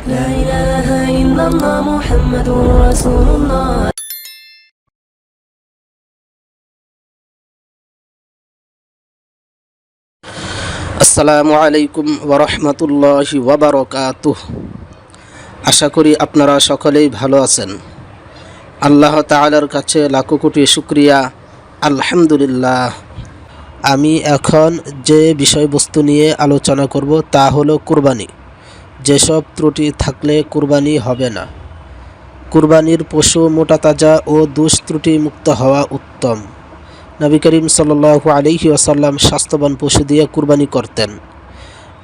لا إله إلا الله محمد رسول الله. আসসালামু আলাইকুম ওয়া রাহমাতুল্লাহি ওয়া বারাকাতুহু। আশা করি আপনারা সকলেই ভালো আছেন। আল্লাহ তাআলার কাছে লাখো কোটি শুকরিয়া, আলহামদুলিল্লাহ। আমি এখন যে বিষয়বস্তু নিয়ে আলোচনা করব তা হলো কুরবানি। যেসব ত্রুটি থাকলে কুরবানি হবে না। কুরবানির পশু মোটা তাজা ও দোষ ত্রুটি মুক্ত হওয়া উত্তম। নবী করিম সাল্লাল্লাহু আলাইহি ওয়াসাল্লাম স্বাস্থ্যবান পশু দিয়ে কুরবানি করতেন।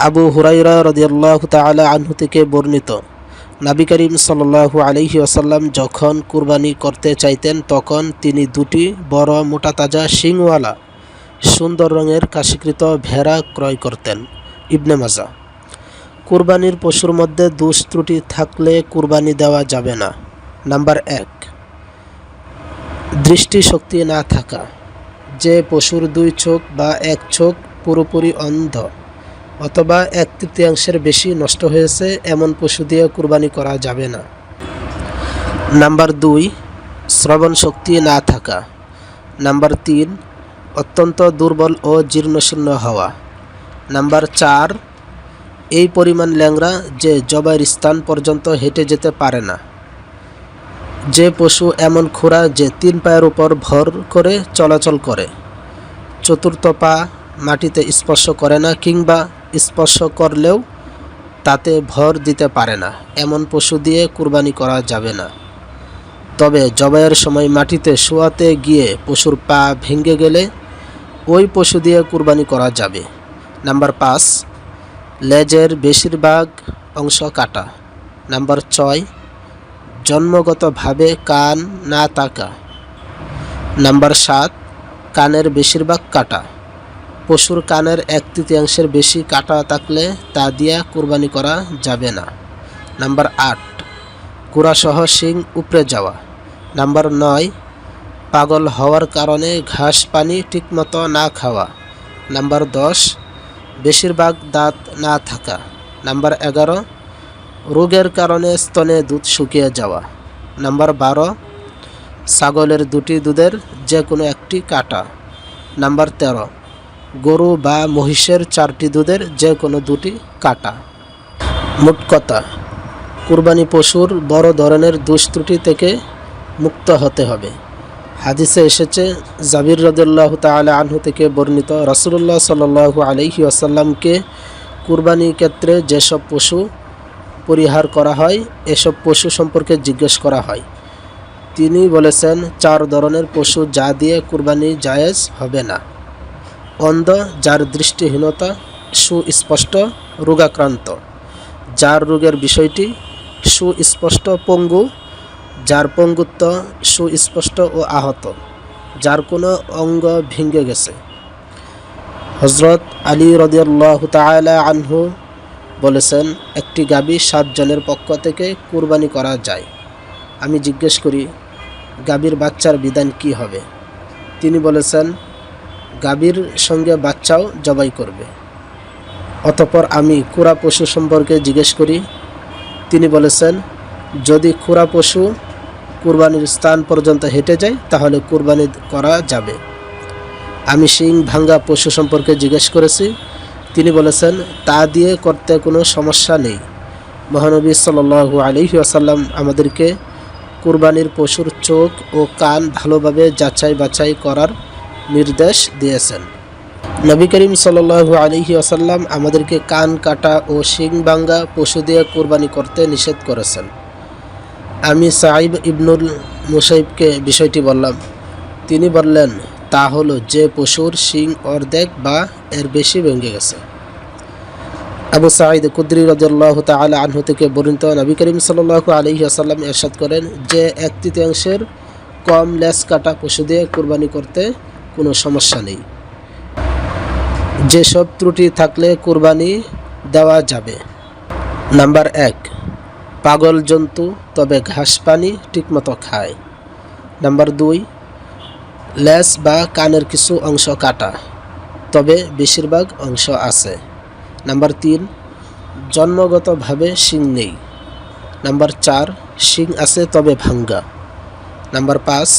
আবু হুরায়রা রাদিয়াল্লাহু তাআলা আনহু থেকে বর্ণিত, নবী করিম সাল্লাল্লাহু আলাইহি ওয়াসাল্লাম যখন কুরবানি করতে চাইতেন তখন তিনি দুটি বড় মোটা তাজা শিংওয়ালা সুন্দর রঙের কাশীকৃত ভেড়া ক্রয় করতেন। ইবনে মাজাহ। কুরবানির পশুর মধ্যে দোষ ত্রুটি থাকলে কুরবানি দেওয়া যাবে না। নাম্বার 1, দৃষ্টিশক্তি না থাকা। যে পশুর 2 চোখ বা 1 চোখ পুরোপুরি অন্ধ অথবা 1/3 বেশি নষ্ট হয়েছে এমন পশু দিয়ে কুরবানি করা যাবে না। নাম্বার 2, শ্রবণ শক্তি না থাকা। নাম্বার 3, অত্যন্ত দুর্বল ও জীর্ণশীর্ণ হওয়া। নাম্বার 4, এই পরিমাণ ল্যাংড়া যে জবাইয়ের স্থান পর্যন্ত হেঁটে যেতে পারে না। যে পশু এমন খোঁড়া যে 3 পায়ের উপর ভর করে চলাচল করে, চতুর্থ পা মাটিতে স্পর্শ করে না কিংবা স্পর্শ করলেও তাতে ভর দিতে পারে না, এমন পশু দিয়ে কুরবানি করা যাবে না। তবে জবাইয়ের সময় মাটিতে শোয়াতে গিয়ে পশুর পা ভেঙে গেলে ওই পশু দিয়ে কুরবানি করা যাবে। নাম্বার 5, লেজের বেশিরভাগ অংশ কাটা। নাম্বার 6, জন্মগতভাবে কান না থাকা। নাম্বার 7, কানের বেশিরভাগ কাটা। পশুর কানের 1/3 বেশি কাটা থাকলে তা দিয়ে কুরবানি করা যাবে না। নাম্বার 8, গোড়াসহ শিং উপড়ে যাওয়া। নাম্বার 9, পাগল হওয়ার কারণে ঘাস পানি ঠিকমতো না খাওয়া। নাম্বার 10, বেশিরভাগ দাঁত না থাকা। নাম্বার 11, রোগের কারণে স্তনে দুধ শুকিয়ে যাওয়া। নাম্বার 12, ছাগলের 2টি দুধের যে কোনো একটি কাটা। নাম্বার 13, গরু বা মহিষের 4টি দুধের যে কোনো 2টি কাটা। মোট কথা, কুরবানি পশুর বড় ধরনের দোষ ত্রুটি থেকে মুক্ত হতে হবে। হাদিসে এসেছে, জাবির রাদিয়াল্লাহু তাআলা আনহু থেকে বর্ণিত, রাসূলুল্লাহ সাল্লাল্লাহু আলাইহি ওয়াসাল্লামকে কুরবানির ক্ষেত্রে যেসব পশু পরিহার করা হয় এসব পশু সম্পর্কে জিজ্ঞেস করা হয়। তিনি বলেছেন, 4 ধরনের পশু যা দিয়ে কুরবানি জায়েজ হবে না: অন্ধ, যার দৃষ্টিহীনতা সুস্পষ্ট রোগাক্রান্ত, যার রোগের বিষয়টি সুস্পষ্ট পঙ্গু, যার পঙ্গুত্ব সুস্পষ্ট ও আহত, যার কোনো অঙ্গ ভেঙে গেছে। হযরত আলী রাদিয়াল্লাহু তাআলা আনহু বলেছেন, একটি গাভী 7 জনের পক্ষ থেকে কুরবানি করা যায়। আমি জিজ্ঞেস করি, গাভীর বাচ্চার বিধান কি হবে? তিনি বলেছেন, গাভীর সঙ্গে বাচ্চাও জবাই করবে। অতঃপর আমি খুরা পশু সম্পর্কে জিজ্ঞেস করি। তিনি বলেছেন, যদি খুরা পশু কুরবানির স্থান পর্যন্ত হেঁটে যায় তাহলে কুরবানি করা যাবে। আমি শিং ভাঙ্গা পশু সম্পর্কে জিজ্ঞেস করেছি। তিনি বলেছেন, তা দিয়ে করতে কোনো সমস্যা নেই। মহানবী সাল্লাল্লাহু আলাইহি ওয়াসাল্লাম আমাদেরকে কুরবানির পশুর চোখ ও কান ভালোভাবে যাচাই বাছাই করার নির্দেশ দিয়েছেন। নবী করিম সাল্লাল্লাহু আলাইহি ওয়াসাল্লাম আমাদেরকে কান কাটা ও শিং ভাঙ্গা পশু দিয়ে কুরবানি করতে নিষেধ করেছেন। আমি সাঈব ইবনুল মুসাইবকে বিষয়টি বললাম। তিনি বললেন, তা হলো যে পশুর শিং অর্ধেক বা এর বেশি ভেঙে গেছে। আবু সাঈদ খুদরি রাদিয়াল্লাহু তাআলা আনহু থেকে বর্ণিত, নবী করিম সাল্লাল্লাহু আলাইহি ওয়াসাল্লাম ইরশাদ করেন যে 1/3 কম লেজ কাটা পশু দিয়ে কুরবানি করতে কোনো সমস্যা নেই। যেসব ত্রুটি থাকলে কুরবানি দেওয়া যাবে: নাম্বার 1, পাগল জন্তু তবে ঘাস পানি ঠিকমতো খায়। নাম্বার 2, লেজ বা কানের কিছু অংশ কাটা তবে বেশিরভাগ অংশ আছে। নাম্বার 3, জন্মগতভাবে শিং নেই। নাম্বার 4, শিং আছে তবে ভাঙ্গা। নাম্বার 5,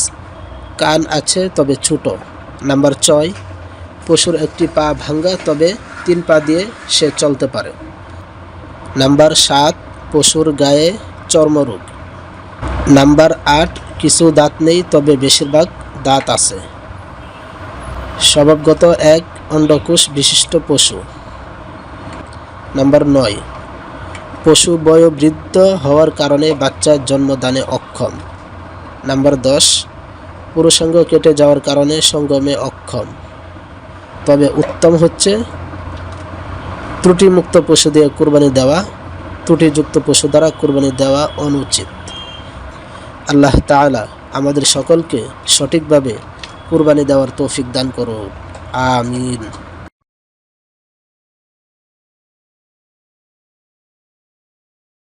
কান আছে তবে ছোট। নাম্বার 6, পশুর একটি পা ভাঙ্গা তবে 3 পা দিয়ে সে চলতে পারে। নাম্বার 7, পশুর গায়ে চর্মরোগ। নাম্বার 8, কিছু দাঁত নেই তবে বেশিরভাগ দাঁত আছে। স্বভাবগত এক অন্ডকোষ বিশিষ্ট পশু। নাম্বার 9, পশু বয়োবৃদ্ধ হওয়ার কারণে বাচ্চার জন্মদানে অক্ষম। নাম্বার 10, পুরুষাঙ্গ কেটে যাওয়ার কারণে সঙ্গমে অক্ষম। তবে উত্তম হচ্ছে ত্রুটিমুক্ত পশু দিয়ে কুরবানি দেওয়া, ত্রুটিযুক্ত পশু দ্বারা কুরবানি দেওয়া অনুচিত। আল্লাহ তাআলা আমাদের সকলকে সঠিকভাবে কুরবানি দেওয়ার তৌফিক দান করুন। আমিন।